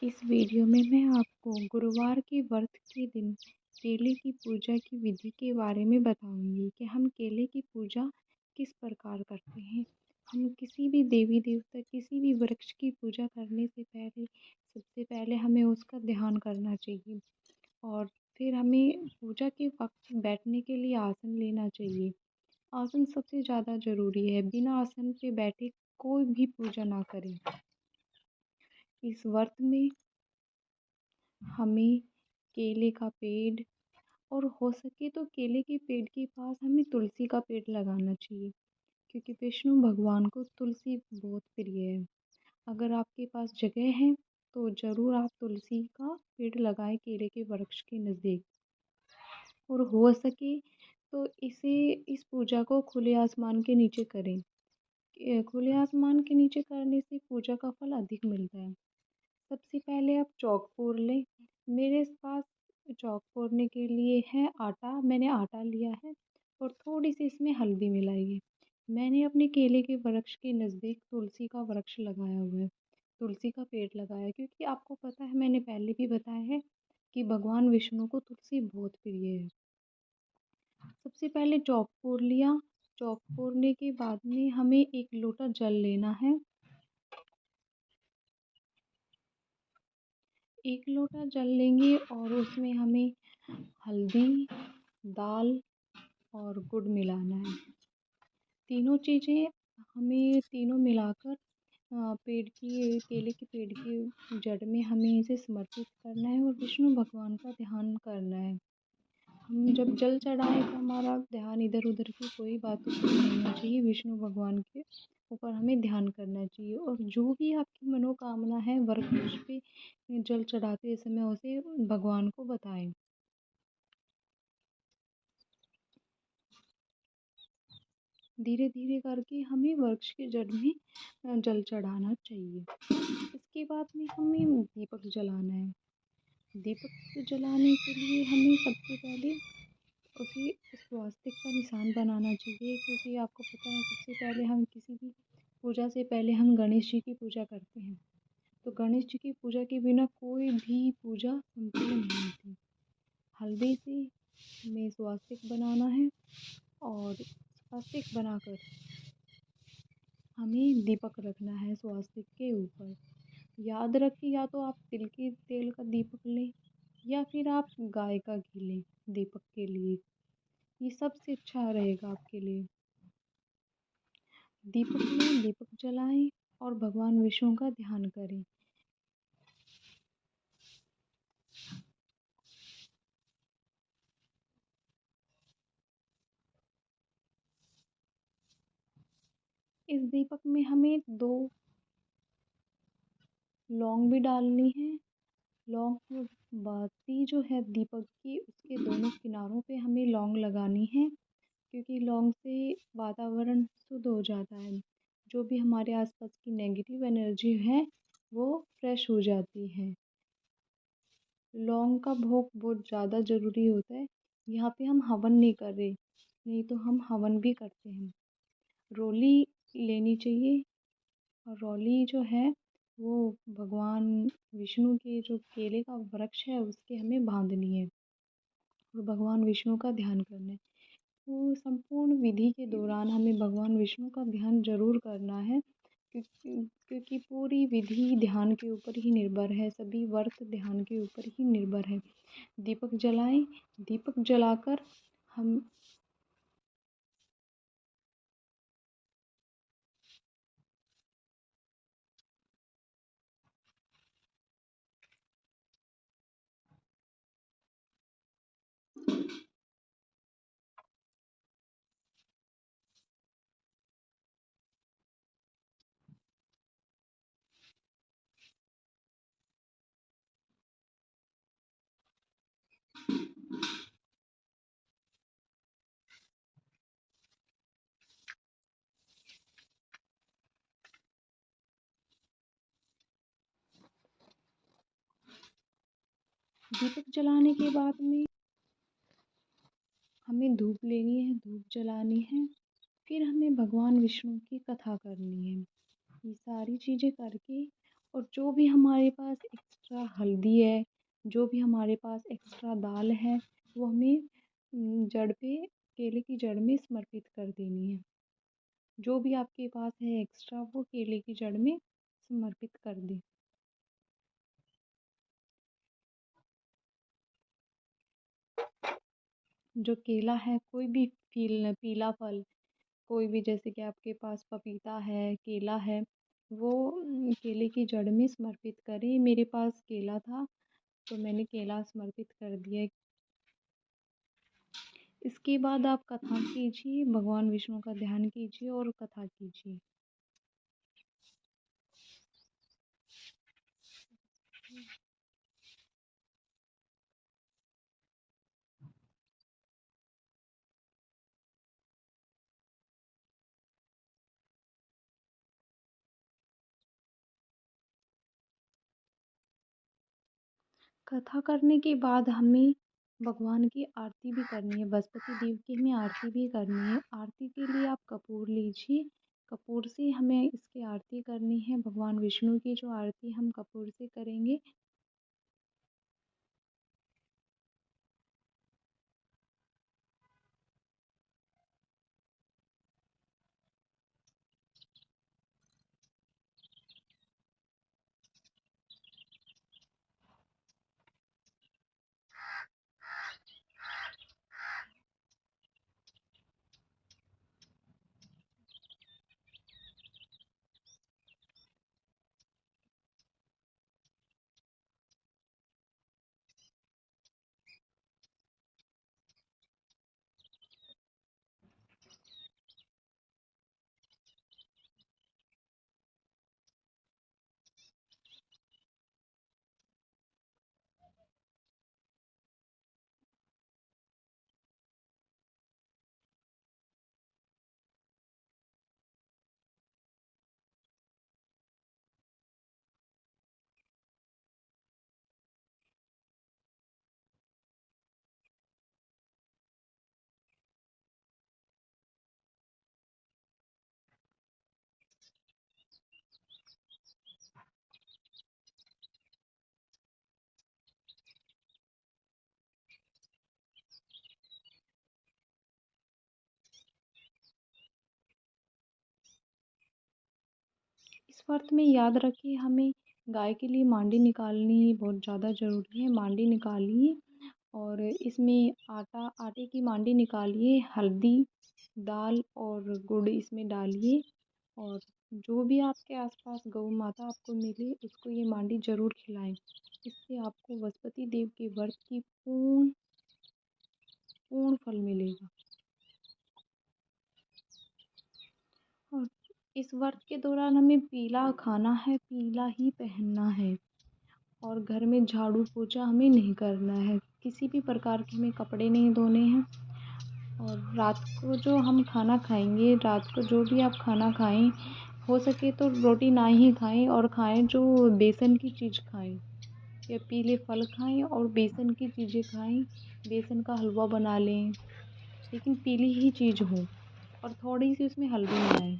इस वीडियो में मैं आपको गुरुवार के व्रत के दिन केले की पूजा की विधि के बारे में बताऊंगी कि हम केले की पूजा किस प्रकार करते हैं। हम किसी भी देवी देवता किसी भी वृक्ष की पूजा करने से पहले सबसे पहले हमें उसका ध्यान करना चाहिए और फिर हमें पूजा के वक्त बैठने के लिए आसन लेना चाहिए। आसन सबसे ज़्यादा ज़रूरी है, बिना आसन पे बैठे कोई भी पूजा ना करें। इस व्रत में हमें केले का पेड़ और हो सके तो केले के पेड़ के पास हमें तुलसी का पेड़ लगाना चाहिए, क्योंकि विष्णु भगवान को तुलसी बहुत प्रिय है। अगर आपके पास जगह है तो ज़रूर आप तुलसी का पेड़ लगाएं केले के वृक्ष के नज़दीक। और हो सके तो इस पूजा को खुले आसमान के नीचे करें। खुले आसमान के नीचे करने से पूजा का फल अधिक मिलता है। सबसे पहले आप चौक फोड़ लें। मेरे पास चौक फोड़ने के लिए है आटा, मैंने आटा लिया है और थोड़ी सी इसमें हल्दी मिलाई है। मैंने अपने केले के वृक्ष के नज़दीक तुलसी का वृक्ष लगाया हुआ है, तुलसी का पेड़ लगाया है, क्योंकि आपको पता है मैंने पहले भी बताया है कि भगवान विष्णु को तुलसी बहुत प्रिय है। सबसे पहले चौक फोड़ लिया। चौक फोड़ने के बाद में हमें एक लोटा जल लेना है। एक लोटा जल लेंगे और उसमें हमें हल्दी, दाल और गुड़ मिलाना है। तीनों चीज़ें हमें तीनों मिलाकर पेड़ की केले के पेड़ की जड़ में हमें इसे समर्पित करना है और विष्णु भगवान का ध्यान करना है। हम जब जल चढ़ाएं तो हमारा ध्यान इधर उधर की कोई बातों पर नहीं होना चाहिए, विष्णु भगवान के ऊपर हमें ध्यान करना चाहिए। और जो भी आपकी मनोकामना है वृक्ष पे जल चढ़ाते समय उसे भगवान को बताएं। धीरे धीरे करके हमें वृक्ष की जड़ में जल चढ़ाना चाहिए। इसके बाद में हमें दीपक जलाना है। दीपक जलाने के लिए हमें सबसे पहले उसे स्वास्तिक का निशान बनाना चाहिए, क्योंकि आपको पता है सबसे पहले हम किसी भी पूजा से पहले हम गणेश जी की पूजा करते हैं। तो गणेश जी की पूजा के बिना कोई भी पूजा संपूर्ण नहीं होती। हल्दी से हमें स्वास्तिक बनाना है और स्वास्तिक बनाकर हमें दीपक रखना है स्वास्तिक के ऊपर। याद रखिए, या तो आप तिल के तेल का दीपक लें या फिर आप गाय का घी लें दीपक के लिए, ये सबसे अच्छा रहेगा आपके लिए। दीपक में दीपक जलाएं और भगवान विष्णु का ध्यान करें। इस दीपक में हमें 2 लौंग भी डालनी है। लौंग बाती जो है दीपक की उसके दोनों किनारों पे हमें लौंग लगानी है, क्योंकि लौंग से वातावरण शुद्ध हो जाता है। जो भी हमारे आसपास की नेगेटिव एनर्जी है वो फ्रेश हो जाती है। लौंग का भोग बहुत ज़्यादा ज़रूरी होता है। यहाँ पे हम हवन नहीं कर रहे, नहीं तो हम हवन भी करते हैं। रोली लेनी चाहिए और रोली जो है वो भगवान विष्णु के जो केले का वृक्ष है उसके हमें बांधनी है और भगवान विष्णु का ध्यान करना है। तो संपूर्ण विधि के दौरान हमें भगवान विष्णु का ध्यान जरूर करना है, क्योंकि पूरी विधि ध्यान के ऊपर ही निर्भर है, सभी व्रत ध्यान के ऊपर ही निर्भर है। दीपक जलाएं। दीपक जलाकर हम दीपक जलाने के बाद में हमें धूप लेनी है, धूप जलानी है। फिर हमें भगवान विष्णु की कथा करनी है। ये सारी चीज़ें करके और जो भी हमारे पास एक्स्ट्रा हल्दी है, जो भी हमारे पास एक्स्ट्रा दाल है, वो हमें जड़ पे केले की जड़ में समर्पित कर देनी है। जो भी आपके पास है एक्स्ट्रा वो केले की जड़ में समर्पित कर दें। जो केला है, कोई भी पीला फल, कोई भी, जैसे कि आपके पास पपीता है, केला है, वो केले की जड़ में समर्पित करें। मेरे पास केला था तो मैंने केला समर्पित कर दिया। इसके बाद आप कथा कीजिए, भगवान विष्णु का ध्यान कीजिए और कथा कीजिए। कथा करने के बाद हमें भगवान की आरती भी करनी है, बृहस्पति देव की हमें आरती भी करनी है। आरती के लिए आप कपूर लीजिए, कपूर से हमें इसकी आरती करनी है। भगवान विष्णु की जो आरती हम कपूर से करेंगे। इस व्रत में याद रखिए, हमें गाय के लिए मांडी निकालनी बहुत ज़्यादा ज़रूरी है। मांडी निकालिए और इसमें आटे की मांडी निकालिए, हल्दी, दाल और गुड़ इसमें डालिए। और जो भी आपके आसपास गौ माता आपको मिले उसको ये मांडी ज़रूर खिलाएं। इससे आपको बृहस्पति देव के व्रत की पूर्ण पूर्ण फल मिलेगा। और इस व्रत के दौरान हमें पीला खाना है, पीला ही पहनना है और घर में झाड़ू पोछा हमें नहीं करना है। किसी भी प्रकार के हमें कपड़े नहीं धोने हैं। और रात को जो हम खाना खाएंगे, रात को जो भी आप खाना खाएं, हो सके तो रोटी ना ही खाएं और खाएं जो बेसन की चीज़ खाएं, या पीले फल खाएं और बेसन की चीज़ें खाएं। बेसन का हलवा बना लें, लेकिन पीली ही चीज़ हो और थोड़ी सी उसमें हल्दी मिलाएं।